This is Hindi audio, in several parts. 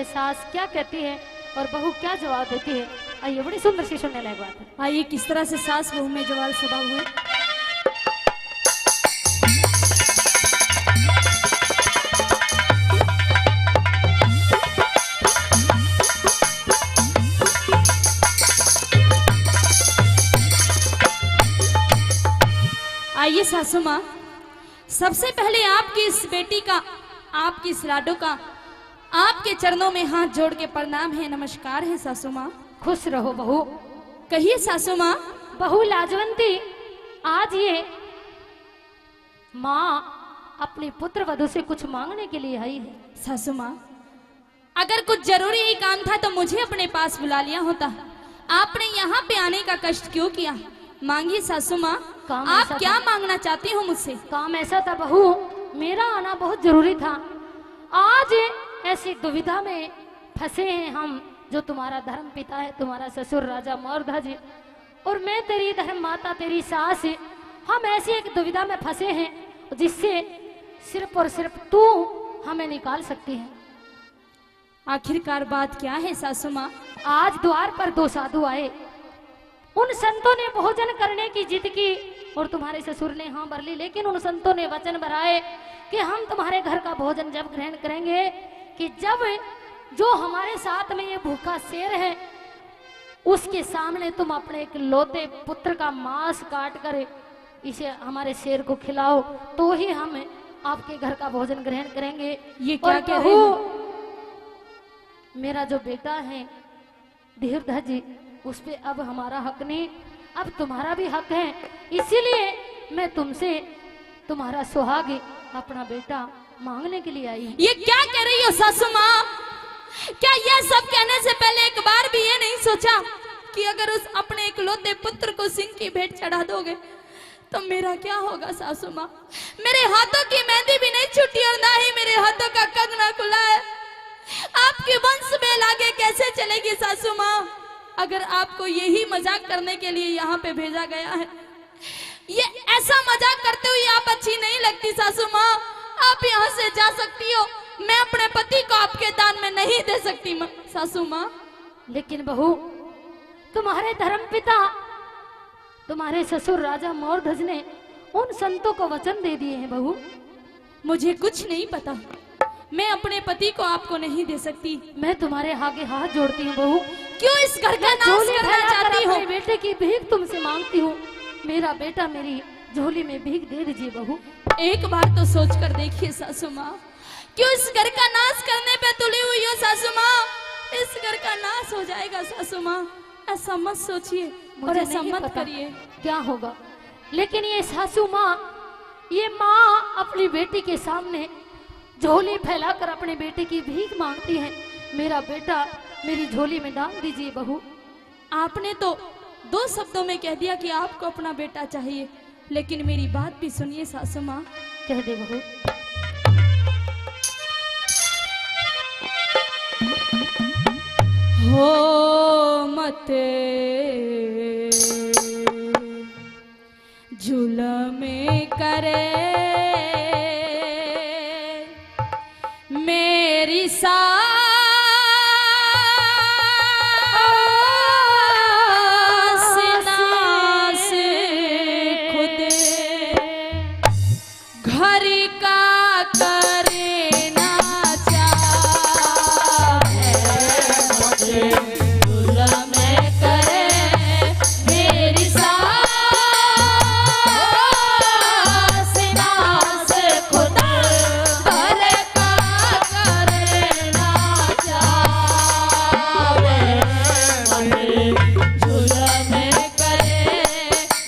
सास क्या कहती है और बहू क्या जवाब देती है। आइए, बड़ी सुंदर सी सुनने लायक बात है। आइए किस तरह से सास बहू में जवाब सदा हुए। आइए सासू माँ, सबसे पहले आपकी इस बेटी का, आपकी इस लाडो का आपके चरणों में हाथ जोड़ के प्रणाम है, नमस्कार है सासू माँ। खुश रहो बहू। कहिए सासू माँ। बहू लाजवंती, आज ये माँ अपनी पुत्र वधू से कुछ मांगने के लिए आई है। सासू माँ, अगर कुछ जरूरी ही काम था तो मुझे अपने पास बुला लिया होता, आपने यहाँ पे आने का कष्ट क्यों किया? मांगिए सासू माँ, आप क्या मांगना चाहती हो मुझसे? काम ऐसा था बहू, मेरा आना बहुत जरूरी था। आज ऐसी दुविधा में फंसे हैं हम, जो तुम्हारा धर्म पिता है, तुम्हारा ससुर राजा मौर्धज और मैं तेरी धर्म माता, तेरी सास, हम ऐसी एक दुविधा में फंसे हैं जिससे सिर्फ और सिर्फ तू हमें निकाल सकती है। आखिरकार बात क्या है सासू माँ? आज द्वार पर दो साधु आए, उन संतों ने भोजन करने की जिद की और तुम्हारे ससुर ने हाँ भर ली, लेकिन उन संतों ने वचन भराए कि हम तुम्हारे घर का भोजन जब ग्रहण करेंगे कि जब जो हमारे साथ में ये भूखा शेर है उसके सामने तुम अपने एक लौते पुत्र का मांस काट कर इसे हमारे शेर को खिलाओ, तो ही हम आपके घर का भोजन ग्रहण करेंगे। ये क्या कह रहे हो? मेरा जो बेटा है धीरधज, उस पे अब हमारा हक नहीं, अब तुम्हारा भी हक है, इसीलिए मैं तुमसे तुम्हारा सुहाग अपना बेटा मांगने के लिए आई। ये क्या कह रही हो सासू माँ? क्या यह सब कहने से पहले एक बार भी ये नहीं सोचा कि अगर उस अपने इकलौते पुत्र को सिंह की भेंट चढ़ा दोगे तो मेरा क्या होगा सासू माँ? मेरे हाथों की मेहंदी भी नहीं छूटी और ना ही मेरे हाथों का कंगना खुला है। आपके वंश में आगे कैसे चलेगी सासू माँ? अगर आपको यही मजाक करने के लिए यहाँ पे भेजा गया है, ये ऐसा मजाक करते हुए आप अच्छी नहीं लगती सासू माँ। आप यहाँ से जा सकती हो, मैं अपने पति को आपके दान में नहीं दे सकती सासू माँ। लेकिन बहू, तुम्हारे धर्म पिता, तुम्हारे ससुर राजा मौर्धज ने उन संतों को वचन दे दिए हैं बहू। मुझे कुछ नहीं पता, मैं अपने पति को आपको नहीं दे सकती। मैं तुम्हारे आगे हाथ जोड़ती हूँ बहू। क्यों इस घर का नाश करना चाहती हो? बेटे की भीख तुमसे मांगती हूँ, मेरा बेटा मेरी झोली में भीख दे दीजिए बहू। एक बार तो सोच कर देखिए सासू माँ, क्यों इस घर का नाश करने पे तुली हुई हो सासू माँ? इस घर का नाश हो जाएगा सासू माँ, ऐसा मत सोचिए और ऐसा मत करिए। क्या होगा, लेकिन ये सासू माँ, ये माँ अपनी बेटी के सामने झोली फैलाकर अपने बेटे की भीख मांगती है। मेरा बेटा मेरी झोली में डाल दीजिए बहू। आपने तो दो शब्दों में कह दिया कि आपको अपना बेटा चाहिए, लेकिन मेरी बात भी सुनिए सासू माँ। कह दे बहू। हो मत जुल्म करे मेरी सास नास खुद घर का करना चाहे मुझे जुल्म करे मेरी सास नास खुद घर का करना चाहे मुझे जुल्म करे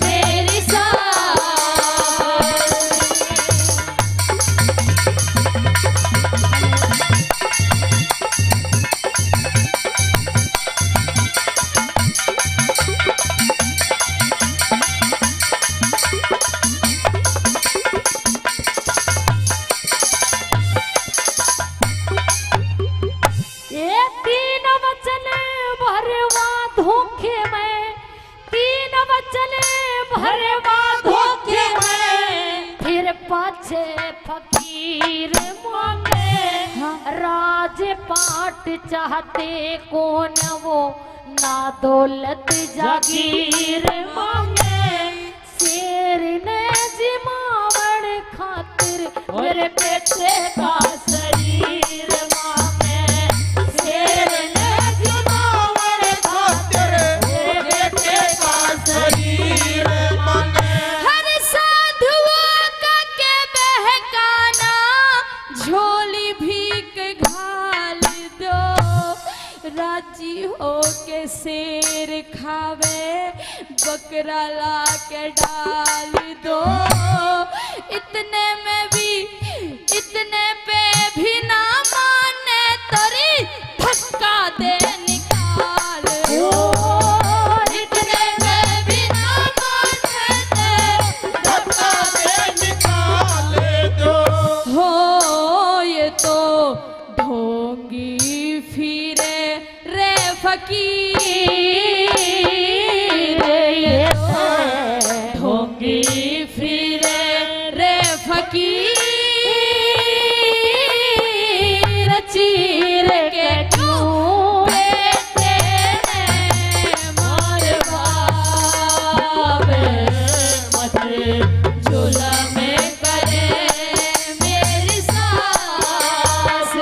मेरी सास। चाहते कौन वो ना दौलत जागीर मांगे। शेर ने जिमावड़ खातिर मेरे बेटे का शरीर मांगे। शेर ने जिमावड़ खातिर मेरे बेटे का शरीर मांगे। हर साधुओं का के बहकाना झोली भीख घाल दो। राजी हो के शेर खावे बकरा ला के डाल दो। इतने में भी इतने पे भी ना माने तोरी धक्का दे निकाल दो। इतने में भी ना माने तेरे धक्का दे निकाल दो। हो ये तो ढोंगी फिरे रे फकीर। ये तो ढोंगी फिरे रे फकीर। चीर के क्यों बेटे ने मरवावे। मत जुल्म करे मेरी सास।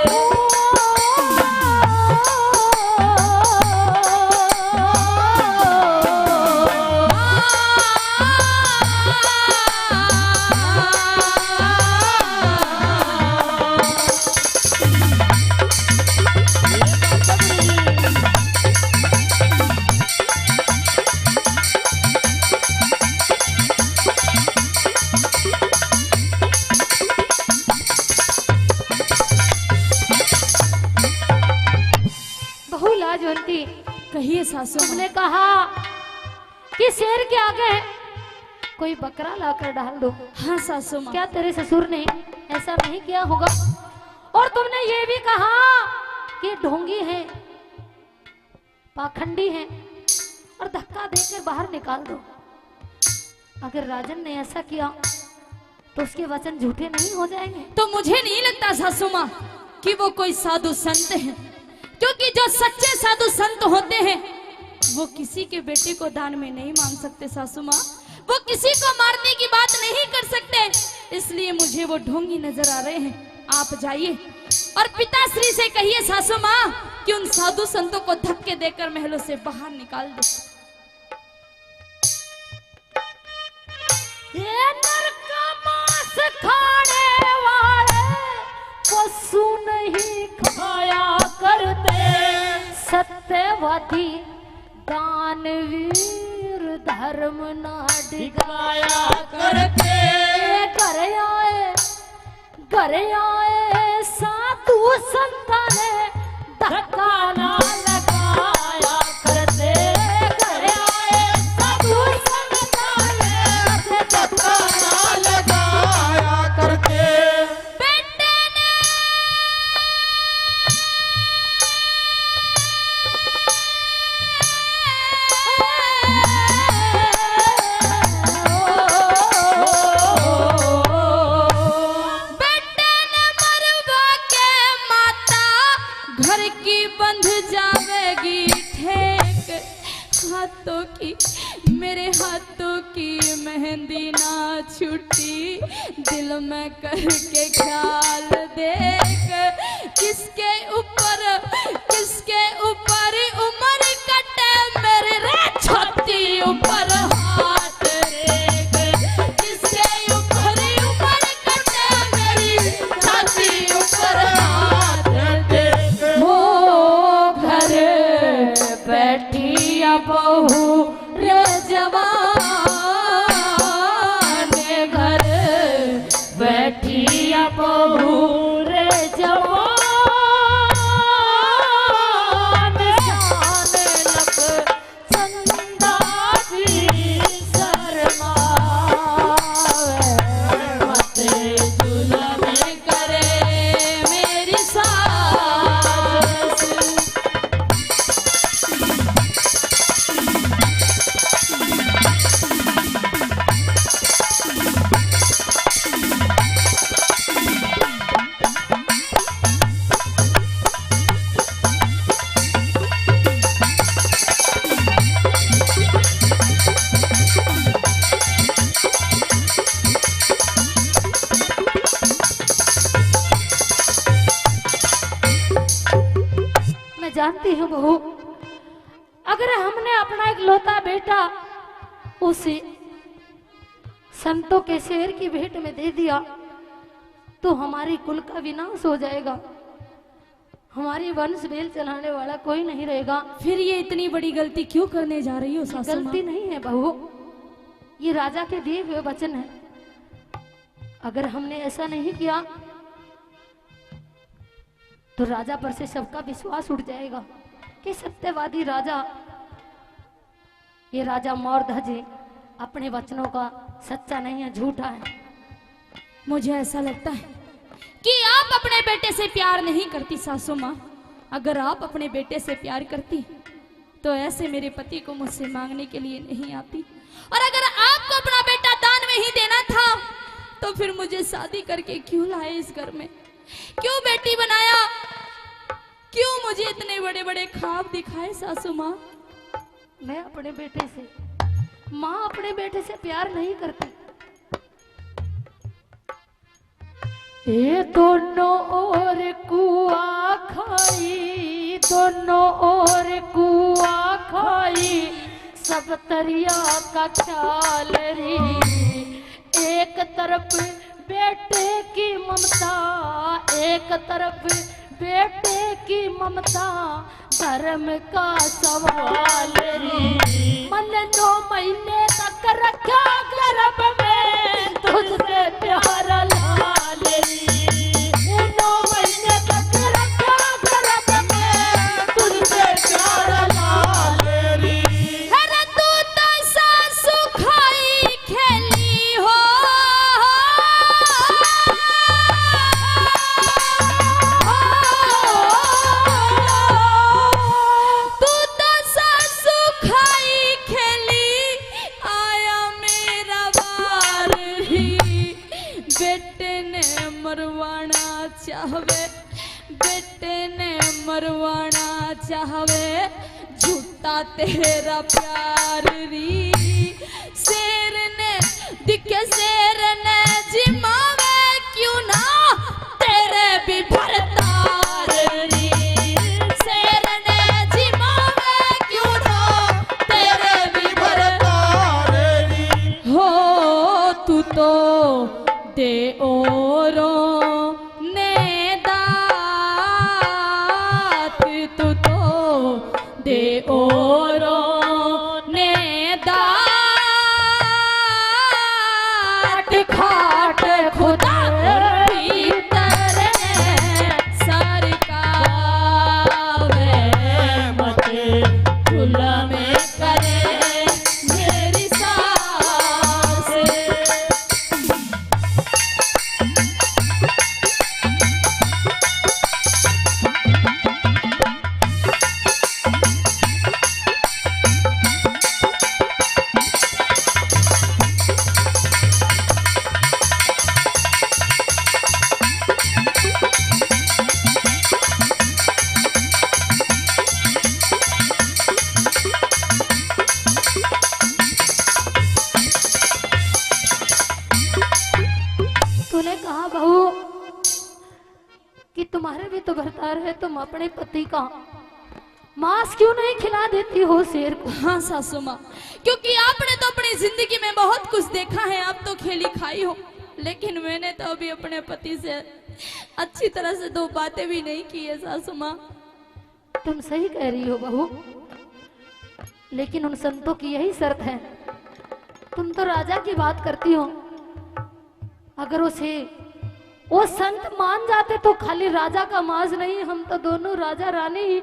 बहु लाजवंती, कहिए सासू माँ। हमने कहा कि शेर के आगे कोई बकरा लाकर डाल दो। हाँ सासू माँ। क्या तेरे ससुर ने ऐसा नहीं किया होगा? और तुमने ये भी कहा कि ढोंगी है, पाखंडी है और धक्का देकर बाहर निकाल दो। अगर राजन ने ऐसा किया तो उसके वचन झूठे नहीं हो जाएंगे? तो मुझे नहीं लगता सासू माँ कि वो कोई साधु संत है, क्योंकि जो सच्चे साधु संत होते हैं वो किसी के बेटे को दान में नहीं मांग सकते सासू माँ। वो किसी को मारने की बात नहीं कर सकते। इसलिए मुझे वो ढोंगी नजर आ रहे हैं। आप जाइए और पिताश्री से कहिए सासू माँ कि उन साधु संतों को धक्के देकर महलों से बाहर निकाल दे। ये नरक मांस खाने वाले पशु नहीं खाया करते। सत्यवादी दानवीर धर्म ना डिगाया करते। घर आए साधु संता ने धक्का ना लगाया करते। घर आए साधु संता ने धक्का ना लगाया करते। बेटे ने मरवा के माता घर की बंध जावेगी ठेक। हाथों की मेरे हाथों की मेहंदी ना छूटी, दिल में करके ख्याल देख। किसके ऊपर उम्र कटे मेरे रे छाती ऊपर हाथ रेख। किसके ऊपर उम्र कटे मेरी छाती ऊपर हाथ देख। हो घर बैठी बहू रे जवान। घर बैठी बहू रे जवान। जानती हो बहू, अगर हमने अपना एक लौता बेटा उसे संतों के शेर की भेंट में दे दिया तो हमारी कुल का विनाश हो जाएगा, हमारी वंश बेल चलाने वाला कोई नहीं रहेगा। फिर ये इतनी बड़ी गलती क्यों करने जा रही हो सासू माँ? गलती नहीं है बहू, ये राजा के दिए हुए वचन है। अगर हमने ऐसा नहीं किया तो राजा पर से सबका विश्वास उठ जाएगा कि सत्यवादी राजा, ये राजा मौर्धज अपने वचनों का सच्चा नहीं है, झूठा है। मुझे ऐसा लगता है कि आप अपने बेटे से प्यार नहीं करती सासू माँ। अगर आप अपने बेटे से प्यार करती तो ऐसे मेरे पति को मुझसे मांगने के लिए नहीं आती, और अगर आपको अपना बेटा दान में ही देना था तो फिर मुझे शादी करके क्यों लाए इस घर में, क्यों बेटी बनाया, क्यों मुझे इतने बड़े बड़े ख्वाब दिखाए सासू माँ? मैं अपने बेटे से, माँ अपने बेटे से प्यार नहीं करती। ये दोनों ओर कुआ खाई, दोनों ओर कुआ खाई, सब तरिया का ख्याल री। एक तरफ बेटे की ममता, एक तरफ बेटे की ममता, धर्म का सवाल री। मन 9 महीने तक रखा गर्भ में, तुझसे प्यार लाल री। 9 महीने तक रखा गर्भ में, तुझसे प्यार लाल री। अरे तू तो सासू खाई खेली हो, तू तो सासू खाई खेली, आया मेरा वार ही। बेटे ने मरवाना चाहवे, बेटे ने मरवाना चाहवे, झूठा तेरा प्यार री। शेर ने दिखे शेर ने जिमावे, क्यों ना तेरे भी भरतार री। शेर ने जिमावे, क्यों ना तेरे भी भरतार री। हो तू तो दे औरों ने दात, तू तो दे औरों ने दात, खाट खुदा भीतर सरकावे, मते जुल्म करे मेरी सास। तूने कहा बहू कि तुम्हारे भी तो भरतार है, तुम अपने पति का मांस क्यों नहीं खिला देती हो शेर को? हाँ सासू माँ, क्योंकि आपने तो अपनी जिंदगी में बहुत कुछ देखा है, आप तो खेली खाई हो, लेकिन मैंने तो अभी अपने पति से अच्छी तरह से 2 बातें भी नहीं की है सासू माँ। तुम सही कह रही हो बहू, लेकिन उन संतों की यही शर्त है। तुम तो राजा की बात करती हो, अगर उसे वो संत मान जाते तो खाली राजा का मांस नहीं, हम तो दोनों राजा रानी ही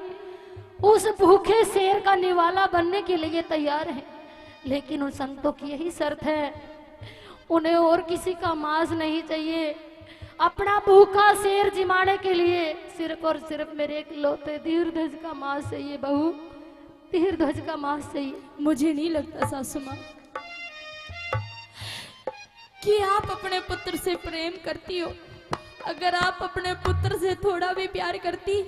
उस भूखे शेर का निवाला बनने के लिए तैयार हैं। लेकिन उन संतों की यही शर्त है, उन्हें और किसी का मांस नहीं चाहिए, अपना भूखा शेर जिमाने के लिए सिर्फ और सिर्फ मेरे एक लौते धीरध्वज का मांस चाहिए बहू, धीरध्वज का मांस चाहिए। मुझे नहीं लगता सासू माँ कि आप अपने पुत्र से प्रेम करती हो। अगर आप अपने पुत्र से थोड़ा भी प्यार करती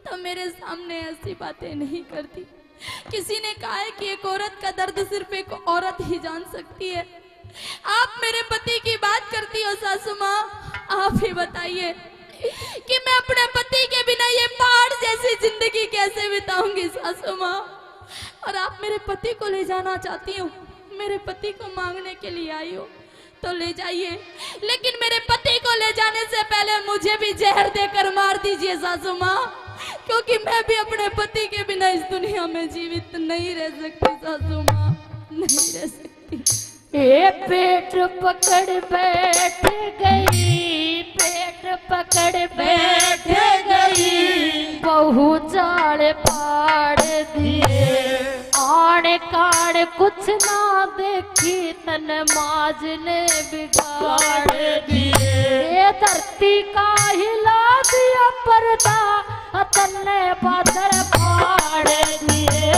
तो मेरे सामने ऐसी बातें नहीं करती। किसी ने कहा है कि एक औरत का दर्द सिर्फ एक औरत ही जान सकती है। आप मेरे पति की बात करती हो सासू माँ, आप ही बताइए कि मैं अपने पति के बिना ये पहाड़ जैसी जिंदगी कैसे कैसे बिताऊंगी सासू माँ। और आप मेरे पति को ले जाना चाहती हो, मेरे पति को मांगने के लिए आई हो तो ले जाइए, लेकिन मेरे पति को ले जाने से पहले मुझे भी जहर देकर मार दीजिए सासू माँ, क्योंकि मैं भी अपने पति के बिना इस दुनिया में जीवित नहीं रह सकती सासू माँ, नहीं रह सकती। ये पेट पकड़ बैठ गई, पेट पकड़ बैठ गई, बहु जाल पाड़ दिए, आड़ काड़ कुछ ना देखी, तन माज ने बिगाड़ दिए। ये धरती का हिला दिया पर्दा, तन ने बादल फाड़ दिए,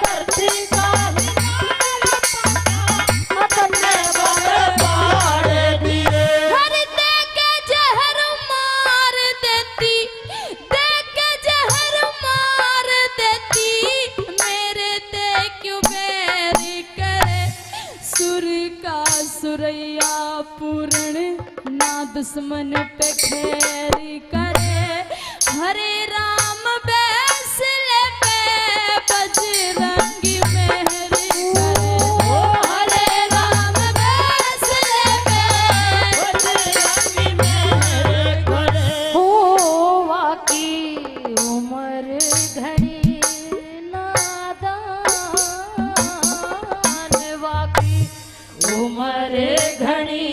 धरती का सुरैया पूर्ण ना दुश्मन पे खैरी करे, हरे राम बैसले पे बजरंगी मेहरी करे, हरे राम बैसले पे बजरंगी मेहरी करे। हो वाकी उम्र घड़ी नादान, वाकी उम्र घड़ी